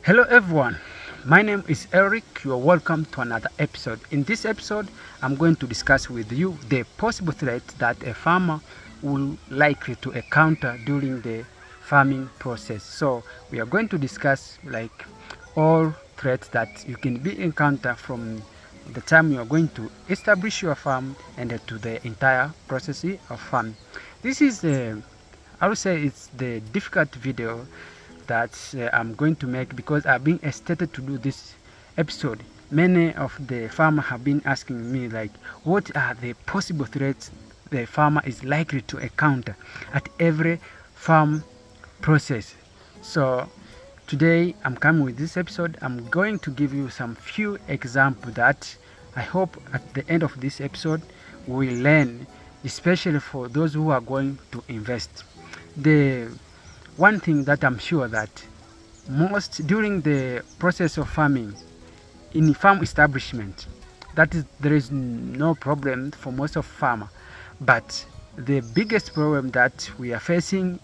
Hello everyone, my name is Eric. You are welcome to another episode. In this episode, I'm going to discuss with you the possible threats that a farmer will likely to encounter during the farming process. So we are going to discuss like all threats that you can be encounter from the time you are going to establish your farm and to the entire process of farming. This is I would say it's the difficult video that I'm going to make because I've been excited to do this episode. Many of the farmers have been asking me like, what are the possible threats the farmer is likely to encounter at every farm process. So today I'm coming with this episode. I'm going to give you some few examples that I hope at the end of this episode we will learn, especially for those who are going to invest. The one thing that I'm sure that most during the process of farming in farm establishment, that is there is no problem for most of farmer, but the biggest problem that we are facing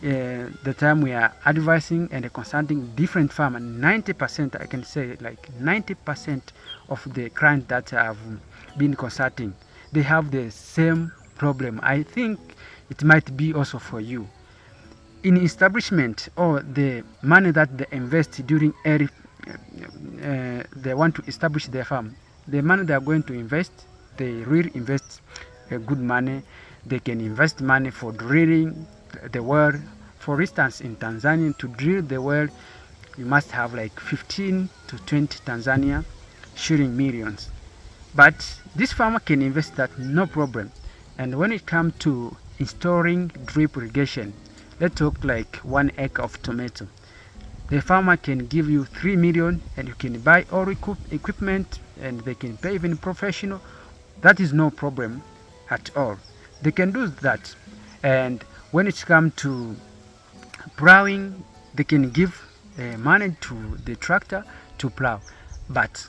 the time we are advising and consulting different farmers, 90% I can say like 90% of the clients that have been consulting, they have the same problem. I think it might be also for you in establishment, or the money that they invest during early they want to establish their farm. The money they are going to invest, they really invest good money. They can invest money for drilling the well. For instance, in Tanzania, to drill the well you must have like 15 to 20 Tanzania shilling millions, but this farmer can invest that no problem. And when it comes to installing drip irrigation, let's talk like 1 acre of tomato. The farmer can give you 3 million and you can buy all equipment and they can pay even professional. That is no problem at all. They can do that. And when it comes to plowing, they can give money to the tractor to plow. But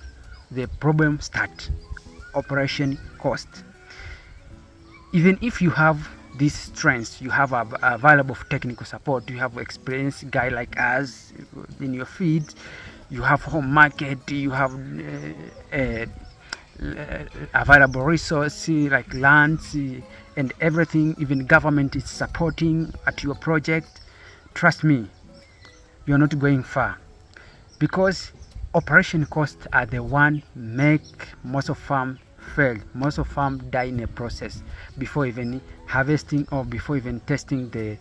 the problem starts operation cost. Even if you have these strengths, you have available technical support, you have experienced guy like us in your field, you have home market, you have available resources like lands and everything, even government is supporting at your project. Trust me, you are not going far, because operation costs are the one make most of farm fail. Most of farm die in a process before even harvesting or before even testing the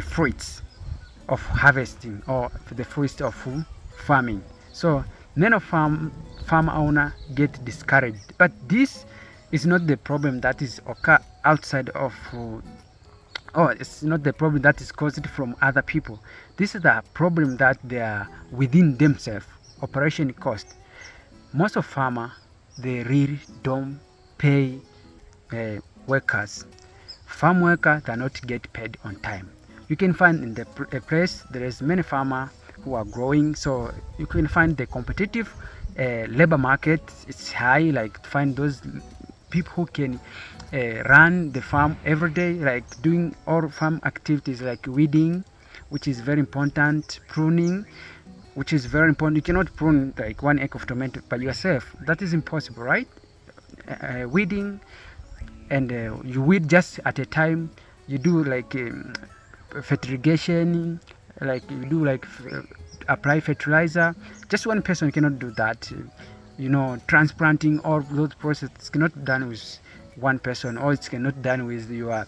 fruits of harvesting or the fruits of farming. So many of farm owner get discouraged, but this is not the problem that is occur outside of it's not the problem that is caused from other people. This is the problem that they are within themselves. Operation cost. Most of farmer, they really don't pay workers. Farm workers cannot get paid on time. You can find in the place there is many farmers who are growing, so you can find the competitive labor market is high. Like to find those people who can run the farm every day, like doing all farm activities like weeding, which is very important, pruning, which is very important. You cannot prune like 1 acre of tomato by yourself. That is impossible, right? Weeding, and you weed just at a time. You do like fertigation, like you do like apply fertilizer. Just one person cannot do that. Transplanting, all those processes cannot be done with one person, or it's cannot done with your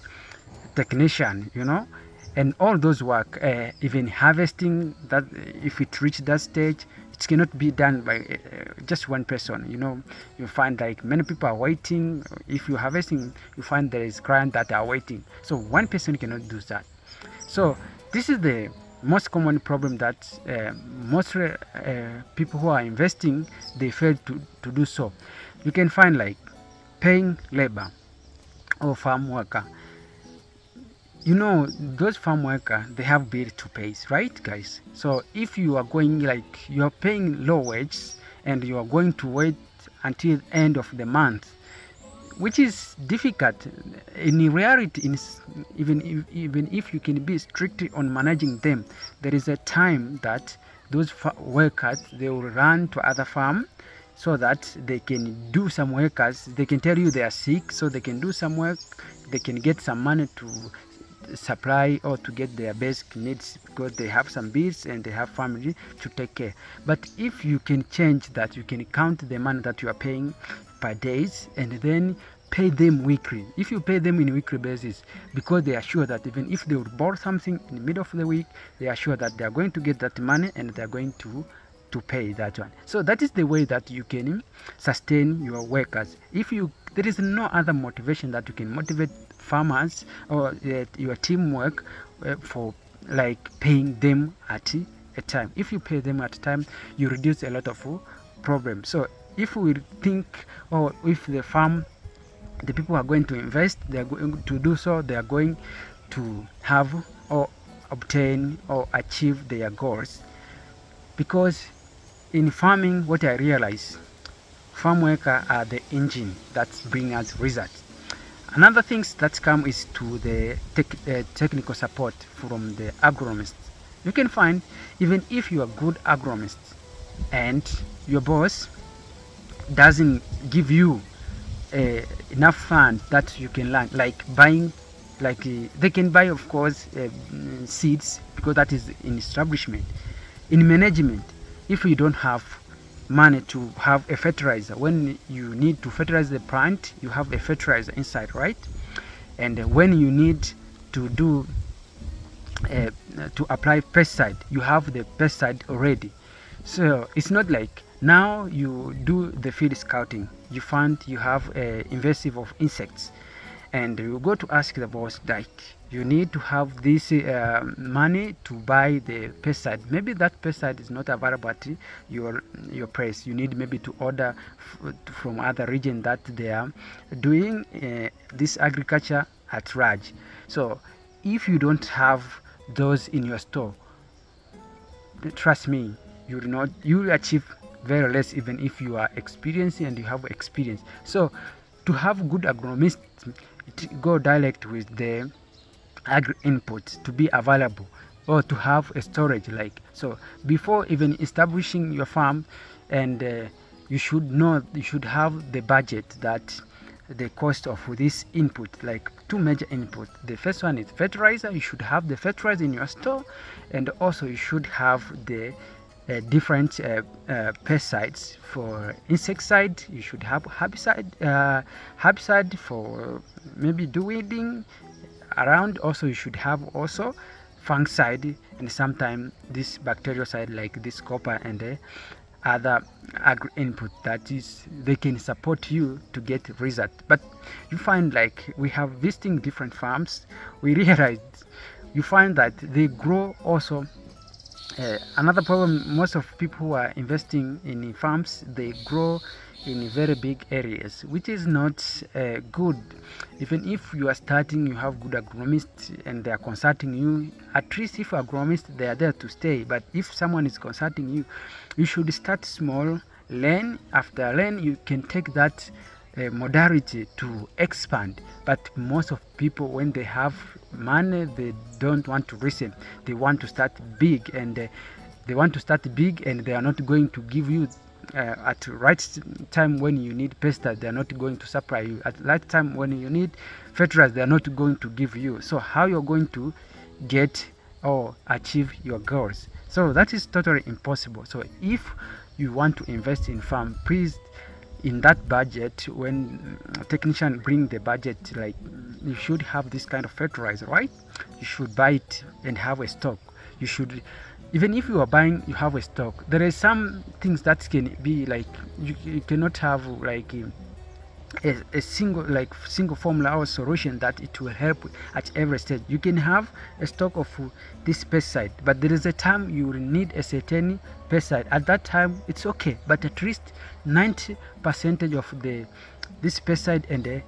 technician. And all those work, even harvesting, that if it reach that stage, it cannot be done by just one person. You find like many people are waiting. If you're harvesting, you find there is clients that are waiting, so one person cannot do that. So this is the most common problem that most people who are investing, they fail to do so. You can find like paying labor or farm worker. Those farm workers, they have bill to pay, right guys? So if you are going like you are paying low wages and you are going to wait until end of the month, which is difficult in reality. Even if you can be strict on managing them, there is a time that those workers, they will run to other farm so that they can do some workers. They can tell you they are sick, so they can do some work. They can get some money to supply or to get their basic needs, because they have some bills and they have family to take care. But if you can change that, you can count the money that you are paying per days and then pay them weekly. If you pay them in a weekly basis, because they are sure that even if they would borrow something in the middle of the week, they are sure that they are going to get that money and they are going to pay that one. So that is the way that you can sustain your workers. If you, there is no other motivation that you can motivate farmers or your teamwork for like paying them at a time. If you pay them at a time, you reduce a lot of problems. So if we think, or if the people are going to invest, they are going to do so, they are going to have or obtain or achieve their goals. Because in farming, what I realize, farm workers are the engine that bring us results. Another things that come is to the technical support from the agronomists. You can find, even if you are good agronomist and your boss doesn't give you enough funds that you can learn, like buying, like they can buy, of course, seeds, because that is in establishment. In management, if you don't have money to have a fertilizer, when you need to fertilize the plant, you have a fertilizer inside, right? And when you need to do to apply pesticide, you have the pesticide already. So it's not like now you do the field scouting, you find you have invasive of insects, and you go to ask the boss, like, you need to have this money to buy the pesticide. Maybe that pesticide is not available at your place. You need maybe to order from other region that they are doing this agriculture at large. So if you don't have those in your store, trust me, you will achieve very less, even if you are experienced and you have experience. So to have good agronomists, go direct with the agri input to be available, or to have a storage, like so before even establishing your farm. And you should know, you should have the budget, that the cost of this input, like two major input. The first one is fertilizer. You should have the fertilizer in your store, and also you should have the different pesticides. For insecticide, you should have herbicide for maybe do weeding around. Also you should have also fungicide, and sometimes this bactericide, like this copper and other agri input, that is, they can support you to get result. But you find, like, we have visiting different farms, we realize you find that they grow also. Another problem, most of people who are investing in farms, they grow in very big areas, which is not good. Even if you are starting, you have good agronomists and they are consulting you. At least if agronomists, they are there to stay. But if someone is consulting you, you should start small, learn. After learn, you can take that modality to expand. But most of people, when they have money, they don't want to listen. They want to start big, and they are not going to give you at the right time. When you need pesticide, they are not going to supply you. At the right time when you need fertilizer, they are not going to give you. So how you're going to get or achieve your goals? So that is totally impossible. So if you want to invest in farm, please, in that budget, when technician bring the budget, like, you should have this kind of fertilizer, right? You should buy it and have a stock. You should, even if you are buying, you have a stock. There are some things that can be like, you cannot have like a single formula or solution that it will help at every stage. You can have a stock of this pesticide, but there is a time you will need a certain pesticide. At that time, it's okay, but at least 90% of this pesticide and the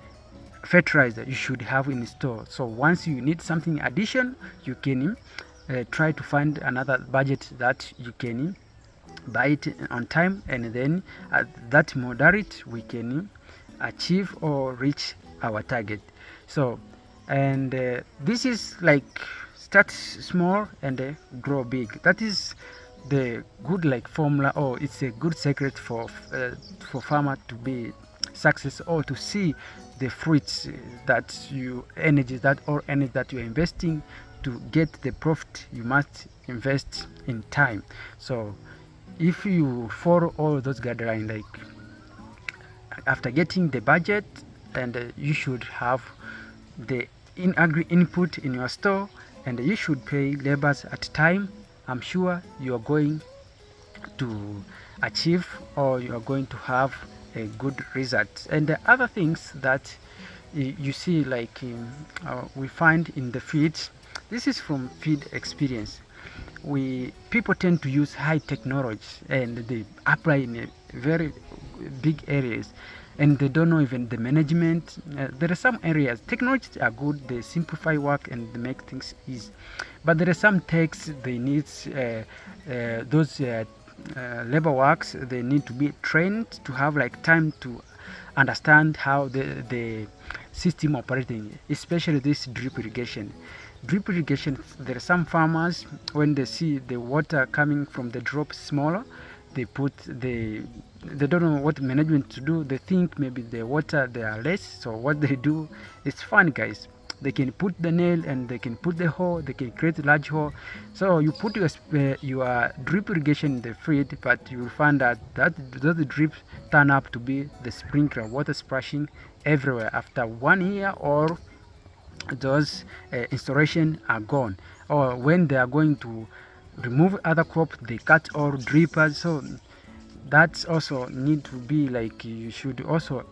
fertilizer you should have in store. So once you need something addition, you can try to find another budget that you can buy it on time, and then at that modality we can achieve or reach our target. So, and this is like, start small and grow big. That is the good like formula, or it's a good secret for farmer to be success, or to see the fruits that you energy that or energy that you're investing. To get the profit, you must invest in time. So if you follow all those guidelines, like after getting the budget, and you should have the agri input in your store, and you should pay laborers at time, I'm sure you're going to achieve, or you are going to have a good result. And the other things that you see, like we find in the feeds, this is from feed experience. People tend to use high technology, and they apply in a very big areas, and they don't know even the management. There are some areas technologies are good, they simplify work and they make things easy, but there are some techs they need those labor works, they need to be trained to have like time to understand how the system operating, especially this drip irrigation. Drip irrigation, there are some farmers, when they see the water coming from the drop smaller, they don't know what management to do. They think maybe the water they are less, so what they do, it's fun guys, they can put the nail and they can put the hole, they can create a large hole. So you put your drip irrigation in the field, but you will find that those drips turn up to be the sprinkler water splashing everywhere after 1 year, or those installation are gone, or when they are going to remove other crops, they cut all drippers. So that's also need to be like, you should also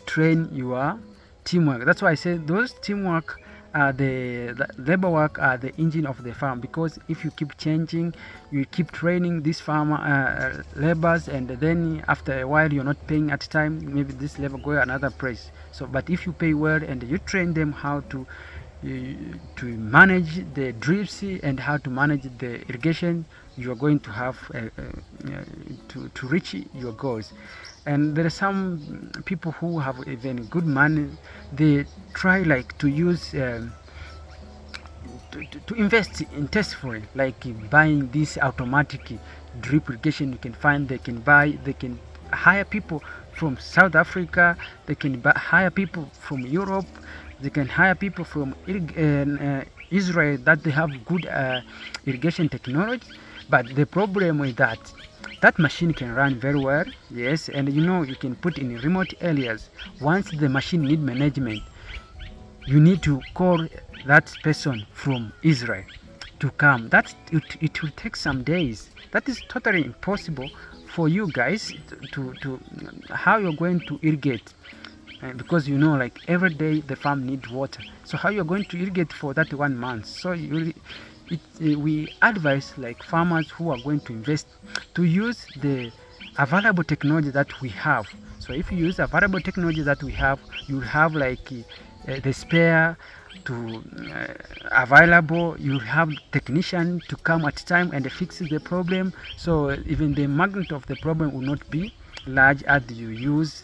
train your teamwork. That's why I say those teamwork are the labor work are the engine of the farm, because if you keep changing, you keep training these farmer laborers, and then after a while you're not paying at time, maybe this labor go another place. So but if you pay well and you train them how to manage the drips and how to manage the irrigation, you are going to have to reach your goals. And there are some people who have even good money, they try like to use to invest in tastefully, like buying this automatic drip irrigation. You can find they can hire people from South Africa, they can hire people from Europe, they can hire people from Israel, that they have good irrigation technology. But the problem is that that machine can run very well, yes, and you can put in remote areas. Once the machine need management, you need to call that person from Israel to come. It will take some days. That is totally impossible for you guys to how you're going to irrigate, because like every day the farm needs water. So how you're going to irrigate for that 1 month? So we advise like farmers who are going to invest to use the available technology that we have. So if you use available technology that we have, you have like the spare to available, you have technician to come at time and fix the problem. So even the magnitude of the problem will not be large as you use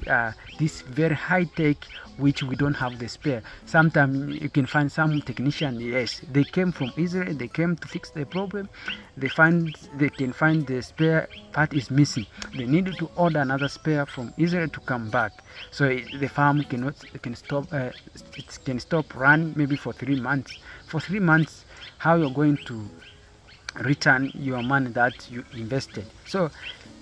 this very high tech, which we don't have the spare. Sometimes you can find some technician, yes, they came from Israel, they came to fix the problem, they can find the spare part is missing, they need to order another spare from Israel to come back. So the farm can stop running maybe for 3 months. For 3 months, how you're going to return your money that you invested? So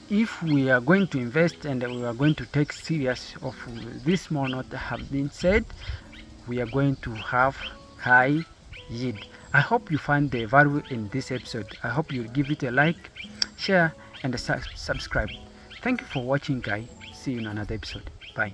if we are going to invest and we are going to take serious of this small note have been said, we are going to have high yield. I hope you find the value in this episode. I hope you give it a like, share, and subscribe. Thank you for watching, guys. See you in another episode. Bye.